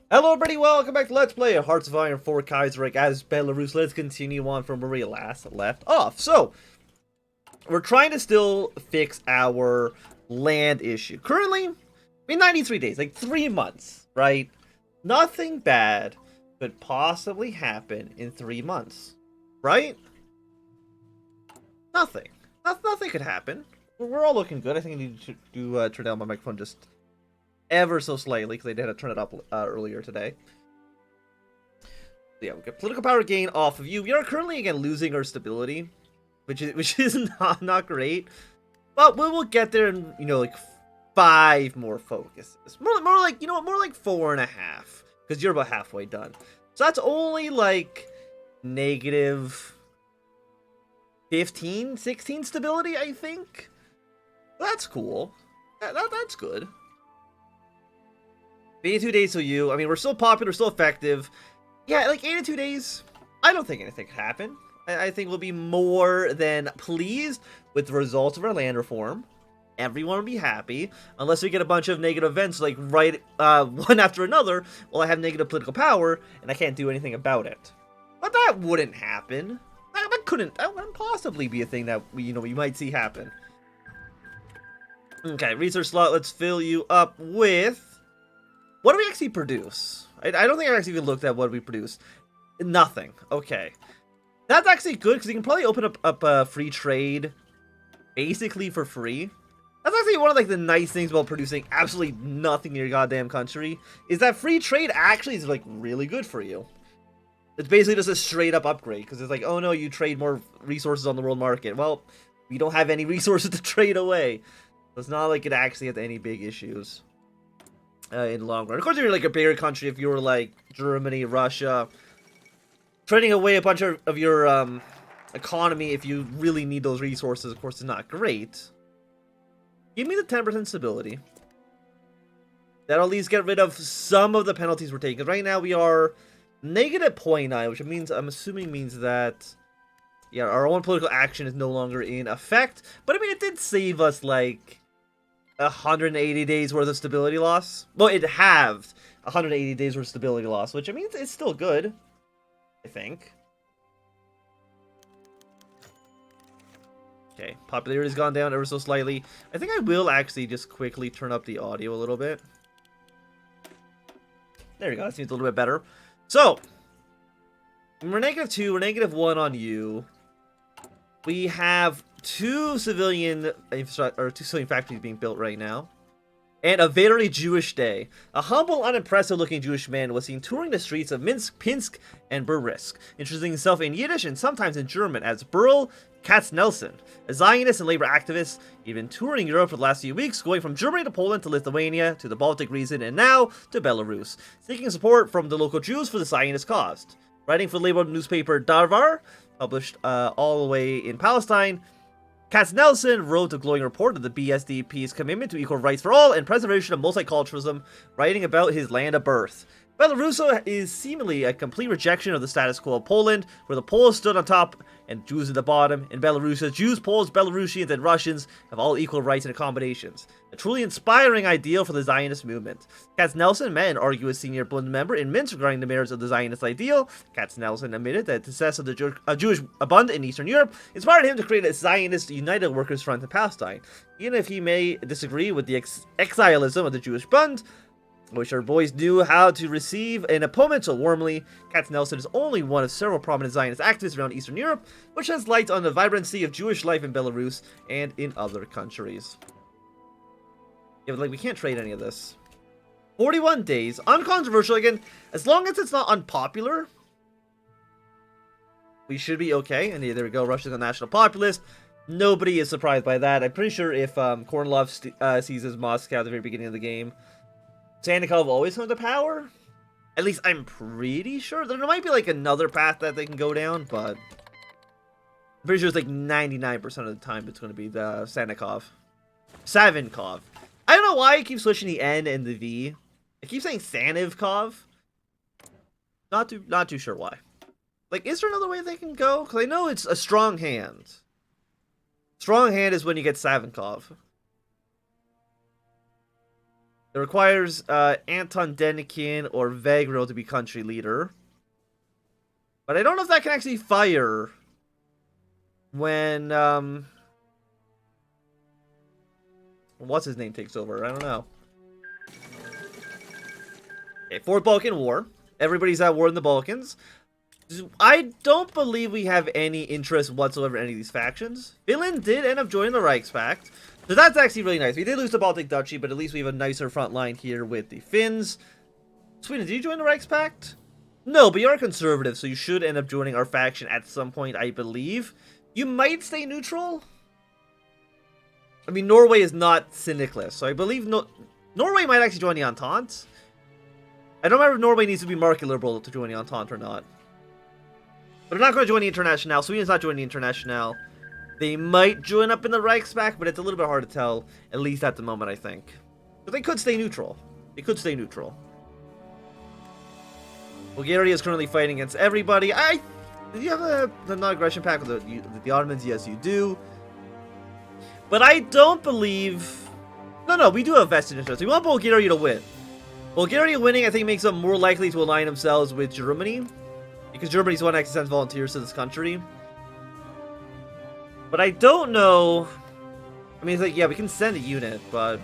Hello everybody, welcome back to Let's Play Hearts of Iron 4 Kaiserreich as Belarus. Let's continue on from where we last left off. So, we're trying to still fix our land issue. Currently, 93 days, like 3 months, right? Nothing bad could possibly happen in 3 months, right? Nothing. Nothing could happen. We're all looking good. I think I need to turn down my microphone just ever so slightly because I did have to turn it up earlier today. Yeah, we get political power gain off of you. We are currently again losing our stability, which is not great. But we will get there in like 5 more focuses. More like more like 4.5, because you're about halfway done. So that's only like negative 15, 16 stability, I think. That's cool. That's good. 82 days to you. I mean, we're still popular, still effective. Yeah, like 82 days. I don't think anything could happen. I think we'll be more than pleased with the results of our land reform. Everyone will be happy, unless we get a bunch of negative events, like right one after another. Well, I have negative political power, and I can't do anything about it. But that wouldn't happen. That wouldn't possibly be a thing that we might see happen. Okay, research slot. Let's fill you up with. What do we actually produce? I don't think I actually even looked at what we produce. Nothing. Okay. That's actually good, because you can probably open up free trade basically for free. That's actually one of like the nice things about producing absolutely nothing in your goddamn country, is that free trade actually is like really good for you. It's basically just a straight up upgrade, because it's like, oh no, you trade more resources on the world market. Well, we don't have any resources to trade away. So it's not like it actually has any big issues. In the long run. Of course, if you're like a bigger country, if you were like Germany, Russia, trading away a bunch of your economy, if you really need those resources, of course, it's not great. Give me the 10% stability. That'll at least get rid of some of the penalties we're taking. Right now, we are negative 0.9, which means, I'm assuming means that, yeah, our own political action is no longer in effect. But I mean, it did save us like 180 days worth of stability loss. Well, it halved 180 days worth of stability loss, which I mean, it's still good, I think. Okay, popularity's gone down ever so slightly. I think I will actually just quickly turn up the audio a little bit. There we go, that seems a little bit better. So, we're -2, we're -1 on you. We have two civilian factories being built right now, and a very Jewish day. A humble, unimpressive-looking Jewish man was seen touring the streets of Minsk, Pinsk, and Burisk, introducing himself in Yiddish and sometimes in German as Burl Katznelson, a Zionist and labor activist. He'd been touring Europe for the last few weeks, going from Germany to Poland to Lithuania to the Baltic region and now to Belarus, seeking support from the local Jews for the Zionist cause. Writing for the labeled newspaper Darvar, published all the way in Palestine, Katznelson wrote a glowing report of the BSDP's commitment to equal rights for all and preservation of multiculturalism, writing about his land of birth. Belarus is seemingly a complete rejection of the status quo of Poland, where the Poles stood on top and Jews at the bottom. In Belarus, Jews, Poles, Belarusians, and Russians have all equal rights and accommodations. A truly inspiring ideal for the Zionist movement. Katznelson met and argued with senior Bund member in Minsk regarding the merits of the Zionist ideal. Katznelson admitted that the success of the Jewish Bund in Eastern Europe inspired him to create a Zionist United Workers' Front in Palestine. Even if he may disagree with the exilism of the Jewish Bund, which our boys knew how to receive an opponent so warmly, Katznelson is only one of several prominent Zionist activists around Eastern Europe, which has light on the vibrancy of Jewish life in Belarus and in other countries. Yeah, but like, we can't trade any of this. 41 days, uncontroversial again, as long as it's not unpopular, we should be okay. And there we go, Russia's a national populist. Nobody is surprised by that. I'm pretty sure if Kornilov seizes Moscow at the very beginning of the game, Sannikov always comes to power? At least I'm pretty sure. There might be like another path that they can go down, but I'm pretty sure it's like 99% of the time it's going to be the Savinkov. I don't know why I keep switching the N and the V. I keep saying Sanivkov. Not too sure why. Like, is there another way they can go? Because I know it's a strong hand. Strong hand is when you get Savinkov. It requires Anton Denikin or Vagro to be country leader. But I don't know if that can actually fire when what's his name takes over. I don't know. Okay, Fourth Balkan War. Everybody's at war in the Balkans. I don't believe we have any interest whatsoever in any of these factions. Finland did end up joining the Reichspakt, so that's actually really nice. We did lose the Baltic Duchy, but at least we have a nicer front line here with the Finns. Sweden, did you join the Reichspakt? No, but you're conservative, so you should end up joining our faction at some point, I believe. You might stay neutral. I mean, Norway is not Syndicalist, so I believe Norway might actually join the Entente. I don't remember if Norway needs to be market liberal to join the Entente or not. But they're not going to join the International. Sweden's not joining the International. They might join up in the Reichspakt, but it's a little bit hard to tell, at least at the moment, I think. But they could stay neutral. They could stay neutral. Bulgaria is currently fighting against everybody. Do you have the non-aggression pact with the Ottomans? Yes, you do. But I don't believe... No, we do have vested interest. We want Bulgaria to win. Bulgaria winning, I think, makes them more likely to align themselves with Germany. Because Germany's the one that actually sends volunteers to this country. But I don't know... I mean, it's like, yeah, we can send a unit, but...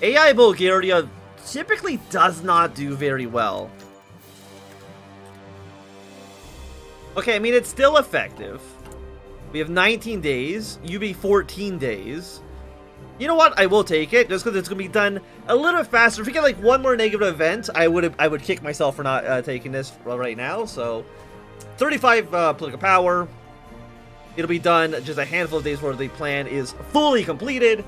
AI Bulgaria typically does not do very well. Okay, I mean, it's still effective. We have 19 days. UB 14 days. You know what? I will take it, just because it's going to be done a little bit faster. If we get, like, one more negative event, I would kick myself for not taking this right now. So, 35 political power. It'll be done just a handful of days where the plan is fully completed.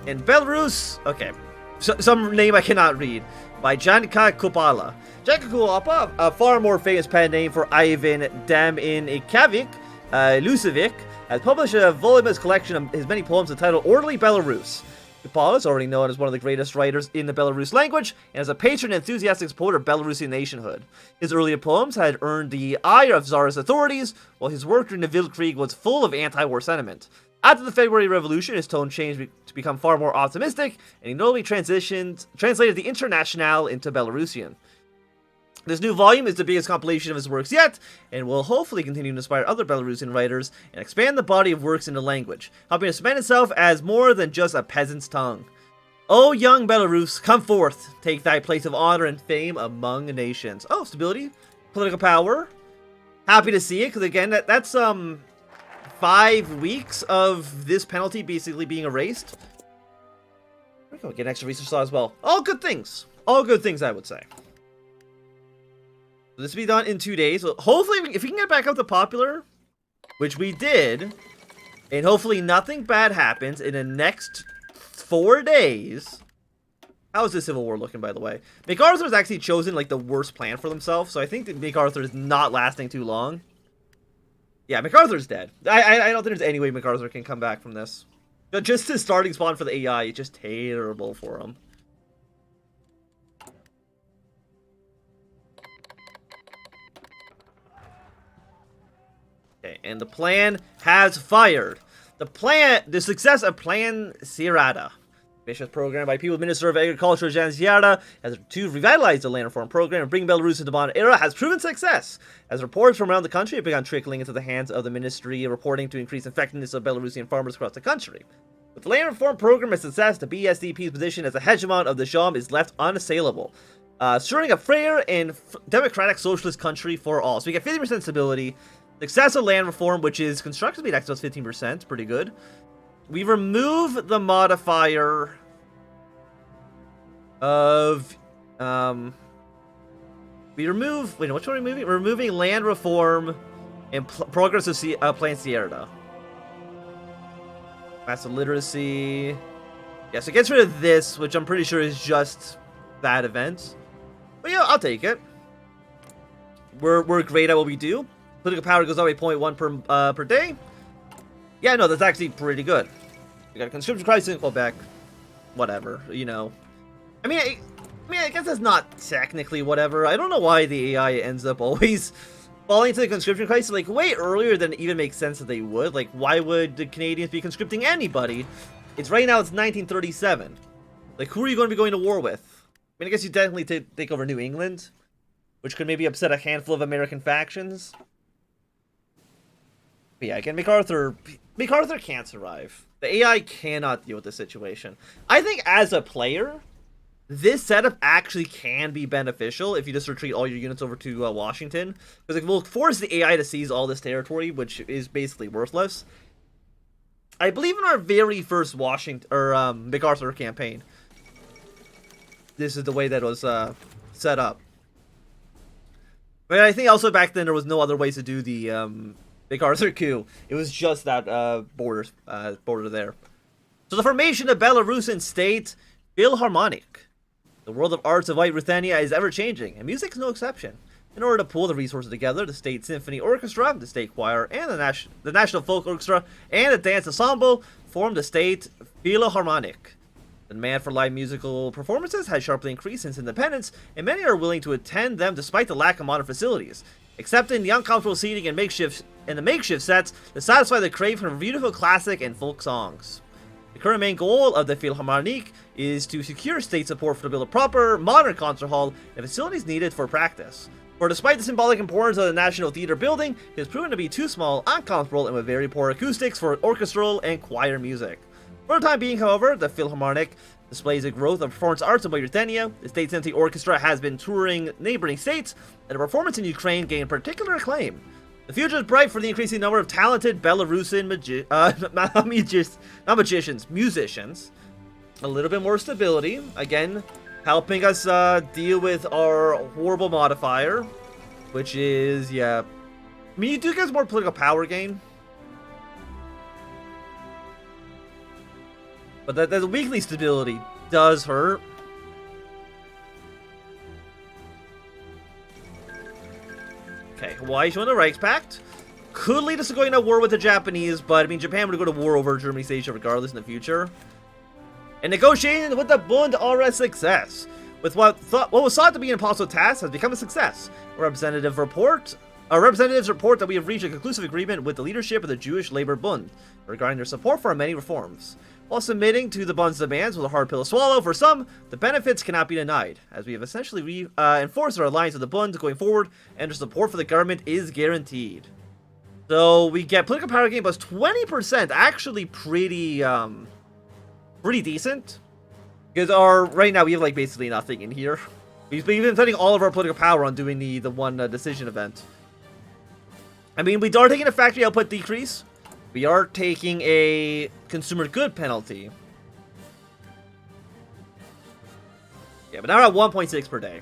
And Belarus, okay, some name I cannot read, by Janka Kupala. Janka Kupala, a far more famous pen name for Ivan Daminikavich Lucevic, has published a voluminous collection of his many poems entitled Orderly Belarus. Kupala is already known as one of the greatest writers in the Belarus language, and as a patron and enthusiastic supporter of Belarusian nationhood. His earlier poems had earned the ire of Tsarist authorities, while his work during the Weltkrieg was full of anti-war sentiment. After the February Revolution, his tone changed to become far more optimistic, and he notably translated the Internationale into Belarusian. This new volume is the biggest compilation of his works yet, and will hopefully continue to inspire other Belarusian writers and expand the body of works in the language, helping to cement itself as more than just a peasant's tongue. O young Belarus, come forth, take thy place of honor and fame among nations. Oh, stability, political power. Happy to see it, because again, that's 5 weeks of this penalty basically being erased. There we go, get an extra research slot as well. All good things. All good things, I would say. So this will be done in 2 days. So hopefully, if we can get back up to popular, which we did, and hopefully nothing bad happens in the next 4 days. How is this Civil War looking, by the way? MacArthur's actually chosen, like, the worst plan for themselves, so I think that MacArthur is not lasting too long. Yeah, MacArthur's dead. I don't think there's any way MacArthur can come back from this. Just his starting spawn for the AI is just terrible for him. Okay, and the plan has fired. The success of Plan Sierrata, ambitious program by People's Minister of Agriculture Jan Sierra has to revitalize the land reform program and bring Belarus into the modern era, has proven success, as reports from around the country have begun trickling into the hands of the ministry, reporting to increase effectiveness of Belarusian farmers across the country. With the land reform program a success, the BSDP's position as a hegemon of the Jom is left unassailable, assuring a fair and democratic socialist country for all. So we get 50% stability. Success of land reform, which is construction speed access 15%, pretty good. We remove the modifier of, we remove, wait, which one are we removing? We're removing land reform and progress of Plan Sierra. Massive literacy. Yeah, so it gets rid of this, which I'm pretty sure is just that event. But yeah, I'll take it. We're great at what we do. Political power goes up by 0.1 per day. Yeah, no, that's actually pretty good. We got a conscription crisis in Quebec. Whatever, you know. I mean, I guess that's not technically whatever. I don't know why the AI ends up always falling into the conscription crisis, like, way earlier than it even makes sense that they would. Like, why would the Canadians be conscripting anybody It's right now, it's 1937. Like, who are you going to be going to war with? I mean, I guess you definitely take over New England, which could maybe upset a handful of American factions. But yeah, again, MacArthur can't survive. The AI cannot deal with this situation. I think as a player, this setup actually can be beneficial if you just retreat all your units over to Washington, because it will force the AI to seize all this territory, which is basically worthless. I believe in our very first MacArthur campaign, this is the way that it was set up. But I think also back then there was no other ways to do the MacArthur coup. It was just that border there. So the formation of Belarusian state Philharmonic. The world of arts of White Ruthenia is ever changing, and music is no exception. In order to pull the resources together, the State Symphony Orchestra, the State Choir, and the National Folk Orchestra, and the Dance Ensemble formed the State Philharmonic. The demand for live musical performances has sharply increased since independence, and many are willing to attend them despite the lack of modern facilities, accepting the uncomfortable seating and the makeshift sets to satisfy the craving for beautiful classic and folk songs. The current main goal of the Philharmonic is to secure state support for to build a proper, modern concert hall and facilities needed for practice. For despite the symbolic importance of the National Theatre building, it has proven to be too small, uncomfortable, and with very poor acoustics for orchestral and choir music. For the time being, however, the Philharmonic displays a growth of performance arts in Ruthenia. The State Symphony Orchestra has been touring neighboring states, and a performance in Ukraine gained particular acclaim. The future is bright for the increasing number of talented Belarusian musicians. A little bit more stability, again, helping us deal with our horrible modifier, which is, yeah, I mean, you do get more political power gain. But the weekly stability does hurt. Okay, Hawaii joined the Reichspakt. Could lead us to going to war with the Japanese, but I mean, Japan would go to war over Germany's Asia regardless in the future. And negotiating with the Bund are a success. With what was thought to be an impossible task has become a success. Representatives report that we have reached a conclusive agreement with the leadership of the Jewish Labor Bund regarding their support for our many reforms. While submitting to the Bund's demands was a hard pill to swallow for some, the benefits cannot be denied, as we have essentially enforced our alliance with the Bund going forward, and their support for the government is guaranteed. So we get political power gain plus 20%, actually pretty decent. Because right now we have like basically nothing in here. We've been spending all of our political power on doing the one decision event. I mean, we are taking a factory output decrease. We are taking a consumer good penalty. Yeah, but now we're at 1.6 per day.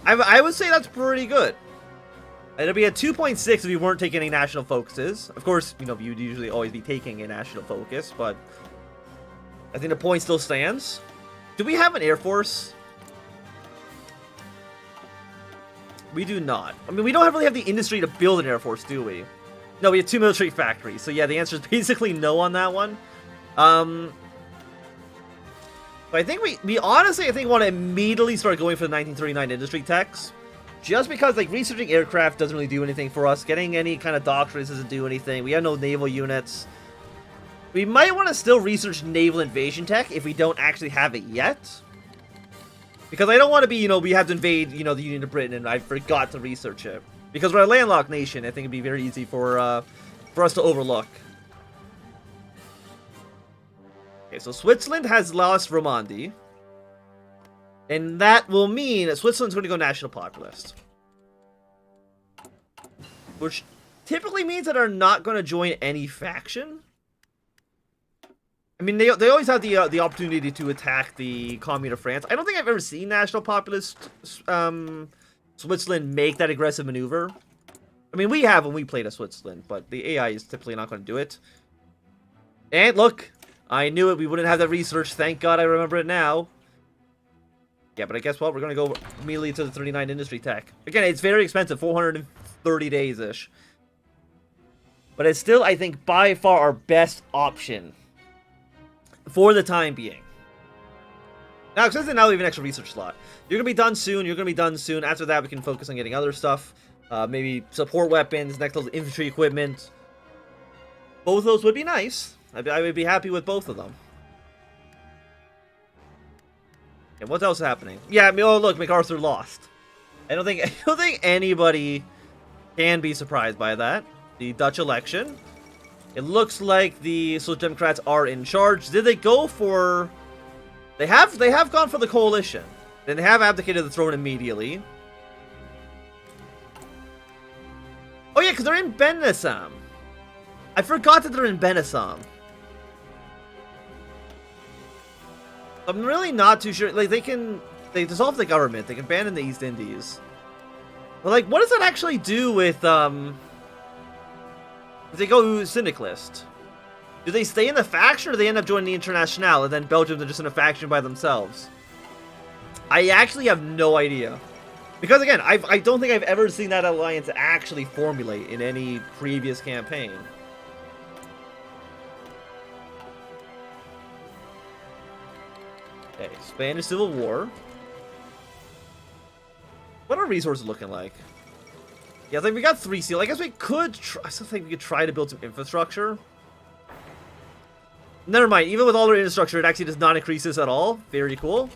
I would say that's pretty good. It'd be at 2.6 if we weren't taking any national focuses. Of course, you know, you'd usually always be taking a national focus, but I think the point still stands. Do we have an Air Force? We do not. I mean, we don't really have the industry to build an Air Force, do we? No, we have 2 military factories. So yeah, the answer is basically no on that one. But I think we honestly, I think, want to immediately start going for the 1939 industry techs. Just because, like, researching aircraft doesn't really do anything for us. Getting any kind of doctrines doesn't do anything. We have no naval units. We might want to still research naval invasion tech if we don't actually have it yet. Because I don't want to be, you know, we have to invade, you know, the Union of Britain and I forgot to research it. Because we're a landlocked nation, I think it'd be very easy for us to overlook. Okay, so Switzerland has lost Romandy. And that will mean that Switzerland's going to go national populist. Which typically means that they're not going to join any faction. I mean, they always have the opportunity to attack the Commune of France. I don't think I've ever seen national populist Switzerland make that aggressive maneuver. I mean, we have when we played as Switzerland, but the AI is typically not going to do it. And look, I knew it. We wouldn't have that research. Thank God I remember it now. Yeah, but I guess what? We're going to go immediately to the 39 industry tech. Again, it's very expensive, 430 days-ish. But it's still, I think, by far our best option for the time being. Now, since now we have an extra research slot. You're going to be done soon. You're going to be done soon. After that, we can focus on getting other stuff. Maybe support weapons, next level infantry equipment. Both of those would be nice. I would be happy with both of them. And what else is happening? Yeah, I mean, oh look, MacArthur lost. I don't think anybody can be surprised by that. The Dutch election. It looks like the Social Democrats are in charge. Did they go for... They have gone for the coalition. Then they have abdicated the throne immediately. Oh yeah, because they're in Benesam. I forgot that they're in Benesam. I'm really not too sure. Like, they dissolve the government. They can ban in the East Indies. But, like, what does that actually do with, if they go syndicalist? Do they stay in the faction, or do they end up joining the Internationale, and then Belgium are just in a faction by themselves? I actually have no idea. Because, again, I don't think I've ever seen that alliance actually formulate in any previous campaign. Okay, Spanish Civil War. What are resources looking like? Yeah, I think we got 3 seal. I guess we could I still think we could try to build some infrastructure. Never mind. Even with all our infrastructure, it actually does not increase this at all. Very cool.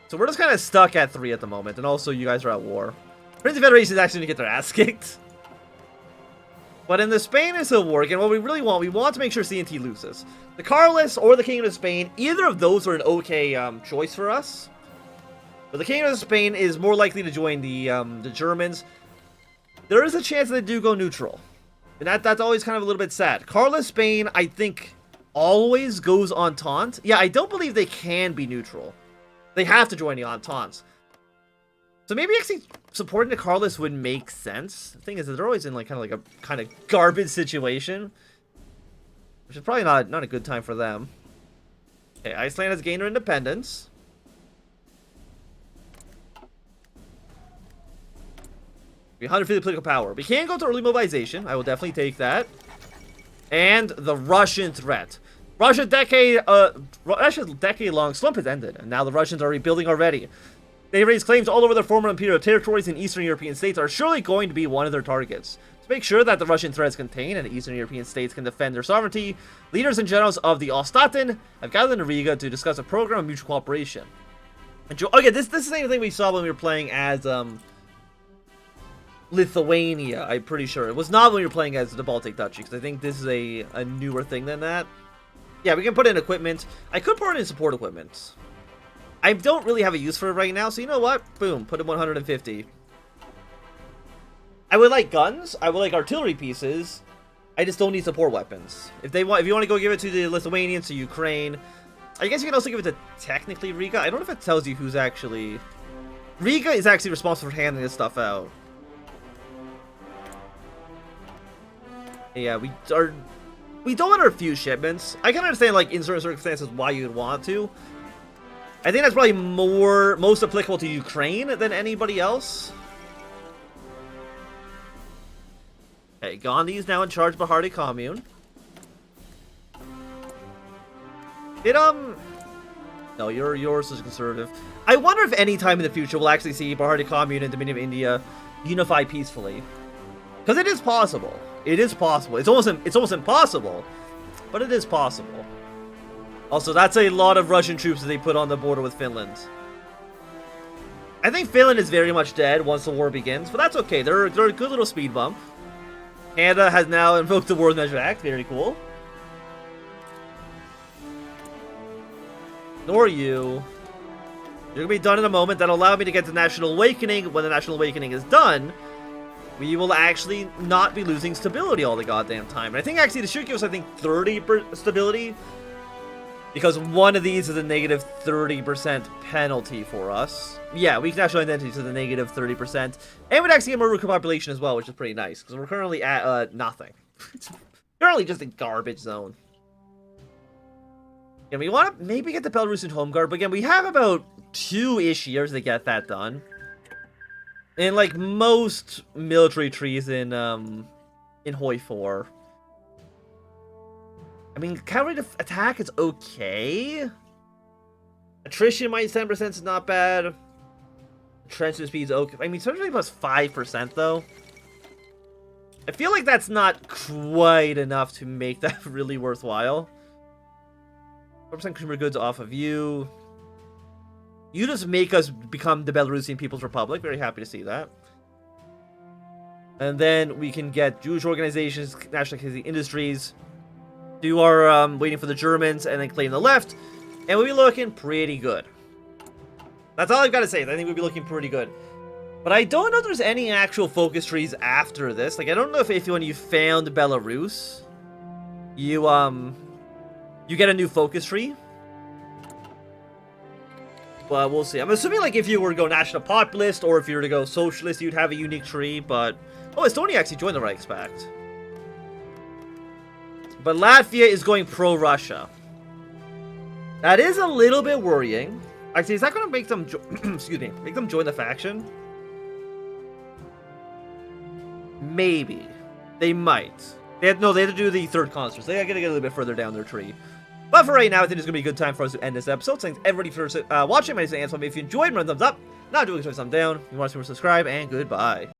So we're just kind of stuck at 3 at the moment. And also, you guys are at war. Prince of Federation is actually going to get their ass kicked. But in the Spanish Civil War, again, what we really want, we want to make sure CNT loses. The Carlists or the Kingdom of Spain, either of those are an okay choice for us. But the Kingdom of Spain is more likely to join the Germans. There is a chance that they do go neutral. And that's always kind of a little bit sad. Carlist Spain, I think, always goes Entente. Yeah, I don't believe they can be neutral. They have to join the Entente. So maybe actually supporting the Carlists would make sense. The thing is that they're always in like a kind of garbage situation. Which is probably not a good time for them. Okay, Iceland has gained their independence. We 150 political power. We can go to early mobilization. I will definitely take that. And the Russian threat. Russia's decade-long slump has ended, and now the Russians are rebuilding already. They raise claims all over their former imperial territories in Eastern European states are surely going to be one of their targets. To make sure that the Russian threat is contained and the Eastern European states can defend their sovereignty, leaders and generals of the Ostaaten have gathered in Riga to discuss a program of mutual cooperation. Okay, this is the same thing we saw when we were playing as Lithuania, I'm pretty sure. It was not when we were playing as the Baltic Duchy, because I think this is a newer thing than that. Yeah, we can put in equipment. I could put in support equipment. I don't really have a use for it right now, so you know what? Boom, put in 150. I would like guns. I would like artillery pieces. I just don't need support weapons. If you want to go give it to the Lithuanians, to Ukraine, I guess you can also give it to technically Riga. I don't know if it tells you who's actually... Riga is actually responsible for handing this stuff out. Yeah, we don't want to refuse shipments. I can understand, like, in certain circumstances why you'd want to. I think that's probably most applicable to Ukraine than anybody else. Okay, Gandhi's now in charge of Bharati Commune. No, yours is conservative. I wonder if any time in the future we'll actually see Bharati Commune and Dominion of India unify peacefully. Because it is possible. It is possible. It's almost impossible, but it is possible. Also, that's a lot of Russian troops that they put on the border with Finland. I think Finland is very much dead once the war begins, but that's okay. They're a good little speed bump. Canada has now invoked the War Measure Act. Very cool. Nor you. You're going to be done in a moment. That'll allow me to get to National Awakening. When the National Awakening is done, we will actually not be losing stability all the goddamn time. And I think actually this should give us, I think, 30 stability. Because one of these is a negative 30% penalty for us. Yeah, weak national identity to the negative 30%. And we'd actually get more recruit population as well, which is pretty nice. Because we're currently at nothing. It's currently just a garbage zone. And we want to maybe get the Belarusian Home Guard. But again, we have about 2-ish years to get that done. And like most military trees in HOI4. I mean, cavalry attack is okay. Attrition minus 10% is not bad. Trenchant speed is okay. I mean, certainly plus 5% though. I feel like that's not quite enough to make that really worthwhile. 4% consumer goods off of you. You just make us become the Belarusian People's Republic. Very happy to see that. And then we can get Jewish organizations, national security industries, do our waiting for the Germans, and then claim the left. And we'll be looking pretty good. That's all I've got to say. I think we'll be looking pretty good. But I don't know if there's any actual focus trees after this. Like, I don't know if when you found Belarus, you get a new focus tree. But we'll see. I'm assuming, like, if you were to go national populist or if you were to go socialist, you'd have a unique tree. But oh, Estonia actually joined the Reichspakt. But Latvia is going pro-Russia. That is a little bit worrying. Actually, is that going to make them excuse me, make them join the faction? Maybe. They might. They have to do the third consort. So they gotta get a little bit further down their tree. But for right now, I think it's gonna be a good time for us to end this episode. Thanks everybody for watching. My name is Antoine. If you enjoyed, run a thumbs up. Not doing so, thumbs down. If you want to subscribe, and goodbye.